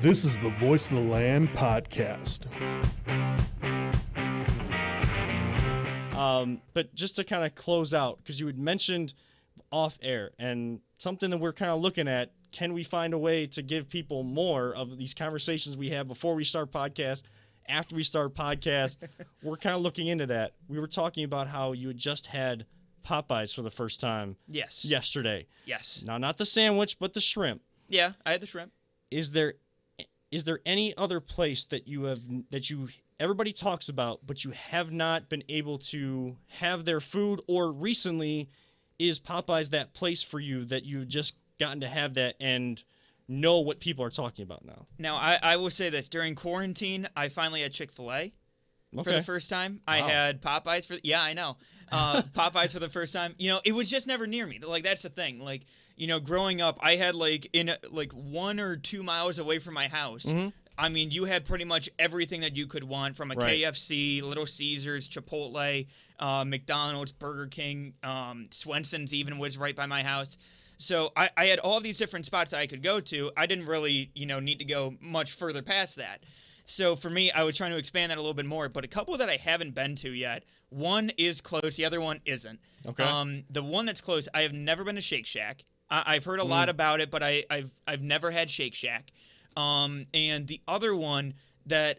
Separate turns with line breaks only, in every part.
This is the Voice of the Land podcast.
But just to kind of close out, because you had mentioned off air, and something that we're kind of looking at, can we find a way to give people more of these conversations we have before we start podcast, after we start podcast? We're kind of looking into that. We were talking about how you had just had Popeyes for the first time yesterday.
Yes.
Now, not the sandwich, but the shrimp.
Yeah, I had the shrimp.
Is there any other place that everybody talks about, but you have not been able to have their food, or recently is Popeyes that place for you that you've just gotten to have that and know what people are talking about now?
Now, I will say this. During quarantine, I finally had Chick-fil-A for the first time.
Wow.
I had Popeyes Popeyes for the first time. You know, it was just never near me. Like, that's the thing. Like, you know, growing up, I had, 1 or 2 miles away from my house.
Mm-hmm.
I mean, you had pretty much everything that you could want, from a
Right.
KFC, Little Caesars, Chipotle, McDonald's, Burger King, Swenson's even was right by my house. So I had all these different spots that I could go to. I didn't really, need to go much further past that. So for me, I was trying to expand that a little bit more. But a couple that I haven't been to yet, one is close, the other one isn't.
Okay.
The one that's close, I have never been to Shake Shack. I've heard a lot about it, but I've never had Shake Shack. And the other one that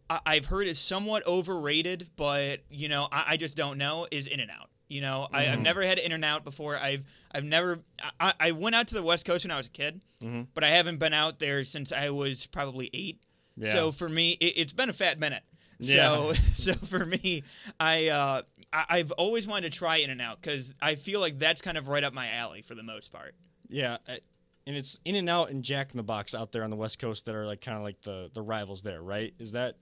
I've heard is somewhat overrated, but I just don't know, is In-N-Out. I've never had In-N-Out before. I went out to the West Coast when I was a kid, but I haven't been out there since I was probably 8.
Yeah.
So for me, it's been a fat minute.
Yeah.
So for me, I've always wanted to try In-N-Out because I feel like that's kind of right up my alley for the most part.
Yeah, and it's In-N-Out and Jack in the Box out there on the West Coast that are kind of like the rivals there, right? Is that?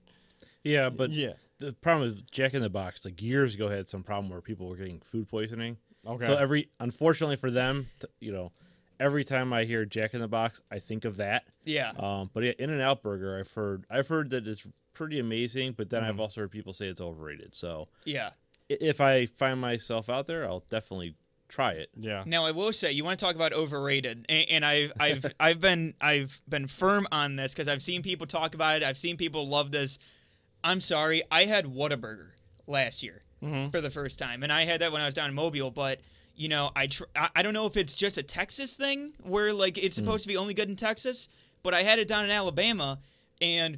Yeah, but
Yeah.
the problem with Jack in the Box, years ago, had some problem where people were getting food poisoning.
Okay.
So unfortunately for them, every time I hear Jack in the Box, I think of that.
Yeah.
But yeah, In-N-Out Burger, I've heard that it's pretty amazing, but then I've also heard people say it's overrated. So
Yeah.
if I find myself out there, I'll definitely try it.
Yeah.
Now I will say, you want to talk about overrated, and I've been firm on this because I've seen people talk about it. I've seen people love this. I'm sorry, I had Whataburger last year for the first time, and I had that when I was down in Mobile. But I don't know if it's just a Texas thing where it's supposed to be only good in Texas, but I had it down in Alabama, and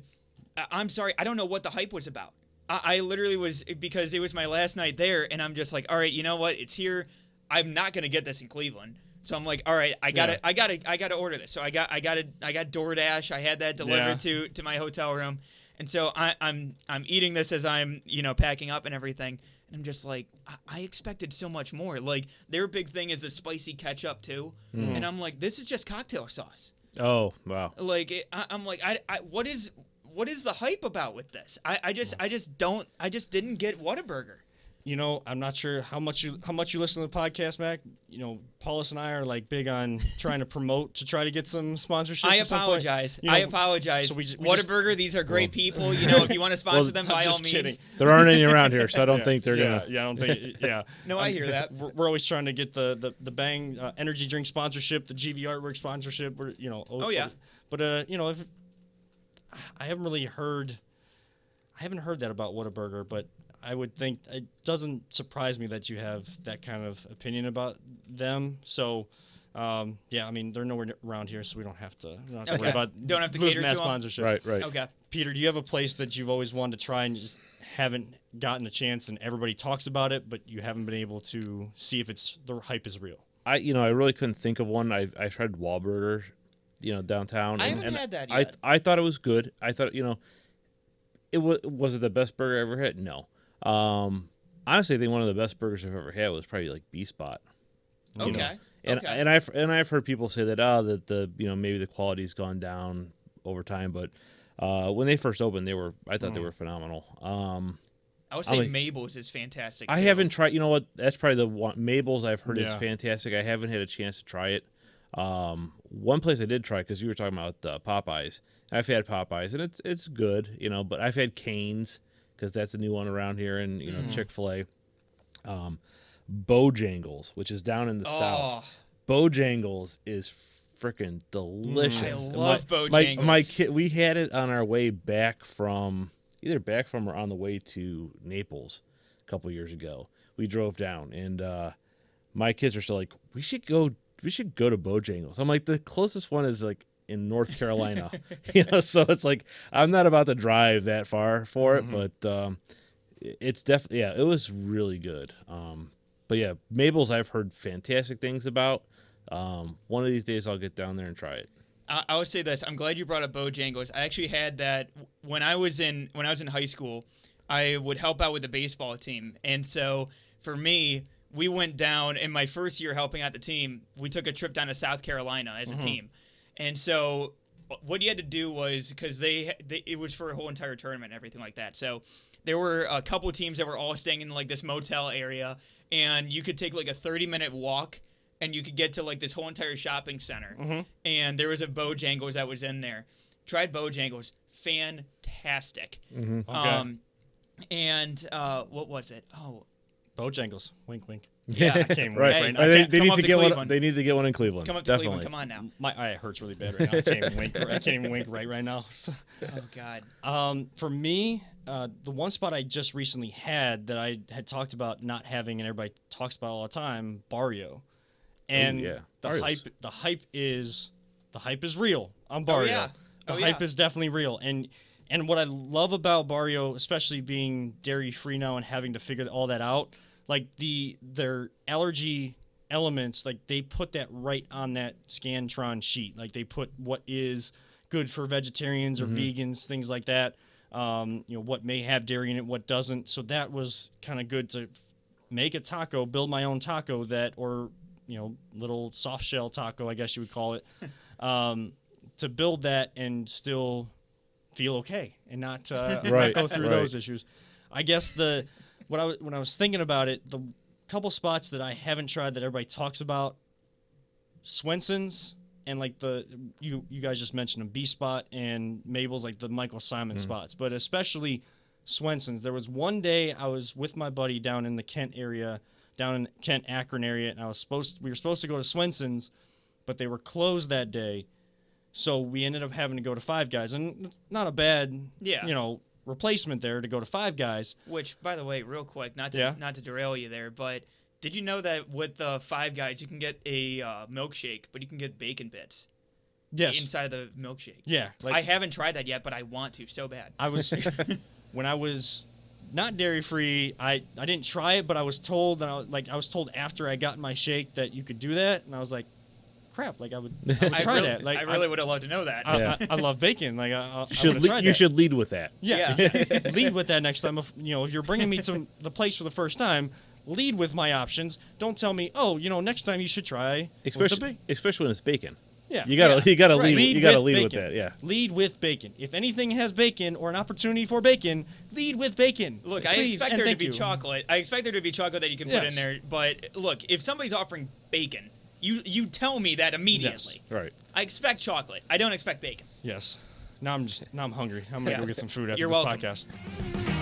I'm sorry, I don't know what the hype was about. I literally was, because it was my last night there, and I'm just like, all right, you know what? It's here. I'm not gonna get this in Cleveland, so I'm like, all right, I gotta order this. So I got DoorDash. I had that delivered to my hotel room, and so I'm eating this as I'm packing up and everything, and I'm just like, I expected so much more. Like, their big thing is the spicy ketchup too, and I'm like, this is just cocktail sauce.
Oh, wow.
Like, I'm like, what is the hype about with this? I just didn't get Whataburger.
I'm not sure how much you listen to the podcast, Mac. Paulus and I are big on trying to promote to try to get some sponsorship.
I apologize. So Whataburger, these are great people. If you want to sponsor them, by all means.
Kidding.
There aren't any around here, so I don't think they're gonna.
Yeah, I don't think. Yeah.
No, I hear that.
We're always trying to get the Bang energy drink sponsorship, the GV Artwork sponsorship.
Oh yeah.
But if I haven't really heard. I haven't heard that about Whataburger, but I would think it doesn't surprise me that you have that kind of opinion about them. So, yeah, I mean, they're nowhere around here, so we don't have to worry about
don't have to cater to them.
sponsorship.
Right.
Okay.
Peter, do you have a place that you've always wanted to try and you just haven't gotten a chance, and everybody talks about it, but you haven't been able to see if the hype is real?
I really couldn't think of one. I tried Wahlburger, downtown.
I haven't had that yet.
I thought it was good. I thought, was it the best burger I ever had? No. Honestly, I think one of the best burgers I've ever had was probably B-Spot.
Okay.
And I've heard people say that that the maybe the quality's gone down over time, but when they first opened, I thought they were phenomenal.
I would say Mabel's is fantastic.
I
too.
haven't tried. You know what? That's probably the one. Mabel's I've heard is
Yeah.
fantastic. I haven't had a chance to try it. One place I did try, because you were talking about Popeyes. I've had Popeyes, and it's good, but I've had Cane's, because that's a new one around here, and Chick-fil-A. Bojangles, which is down in the south. Bojangles is freaking delicious.
I
And
love
my
Bojangles.
kid, we had it on our way back from or on the way to Naples a couple years ago. We drove down, and my kids are still like, we should go to Bojangles. I'm like, the closest one is like in North Carolina, so it's like I'm not about to drive that far for it, but it's definitely, yeah, it was really good. But yeah, Mabel's I've heard fantastic things about. One of these days I'll get down there and try it.
I would say this. I'm glad you brought up Bojangles. I actually had that when I was in high school. I would help out with the baseball team, and so for me, we went down in my first year helping out the team. We took a trip down to South Carolina as a team, and so what you had to do was because it was for a whole entire tournament and everything like that. So there were a couple teams that were all staying in like this motel area, and you could take like a 30-minute walk. And you could get to like this whole entire shopping center, and there was a Bojangles that was in there. Tried Bojangles, fantastic.
Okay.
And what was it? Oh,
Bojangles. Wink, wink.
yeah,
I can't
Right.
right now.
I
They
can't come
need
up
to
to
get one.
Cleveland.
They need to get one in Cleveland.
come up to
Definitely.
Cleveland. Come on now.
My eye hurts really bad right now. I can't even wink. I can't even wink right now.
Oh God.
For me, the one spot I just recently had that I had talked about not having and everybody talks about all the time, Barrio. And
yeah.
the
Barrios.
hype is real on Barrio.
yeah.
The
Oh,
hype
yeah.
is definitely real. And what I love about Barrio, especially being dairy free now and having to figure all that out, like their allergy elements, like they put that right on that Scantron sheet. Like they put what is good for vegetarians or vegans, things like that. What may have dairy in it, what doesn't. So that was kind of good to make a taco, build my own taco or little soft shell taco, I guess you would call it, to build that and still feel okay and not
Right,
go through
right.
those issues. I guess when I was thinking about it, the couple spots that I haven't tried that everybody talks about, Swenson's and like you guys just mentioned them, B Spot and Mabel's, like the Michael Simon spots, but especially Swenson's. There was one day I was with my buddy down in the Kent area, down in Kent Akron area, and we were supposed to go to Swenson's, but they were closed that day, so we ended up having to go to Five Guys, and not a bad replacement there to go to Five Guys.
Which, by the way, real quick, not to derail you there, but did you know that with the Five Guys you can get a milkshake, but you can get bacon bits inside of the milkshake?
Yeah,
I haven't tried that yet, but I want to so bad.
I was when I was not dairy free, I didn't try it, but I was told that I was told after I got my shake that you could do that, and I was like, crap, like I would try that. Like
I really would have loved to know that.
I love bacon. Like I
You should lead with that.
Yeah. Lead with that next time. If you're bringing me to the place for the first time, lead with my options. Don't tell me, next time you should try.
Especially when it's bacon.
Yeah.
You gotta
Right.
lead. You gotta lead with that. Yeah.
Lead with bacon. If anything has bacon or an opportunity for bacon, lead with bacon.
Look,
Please,
I expect
and
there to
thank
be
you.
chocolate. I expect there to be chocolate that you can put in
Yes.
there. But look, if somebody's offering bacon, you tell me that immediately.
Yes.
Right.
I expect chocolate. I don't expect bacon.
Yes. Now I'm hungry. I'm gonna
Yeah.
go get some food after
You're
this
welcome.
podcast.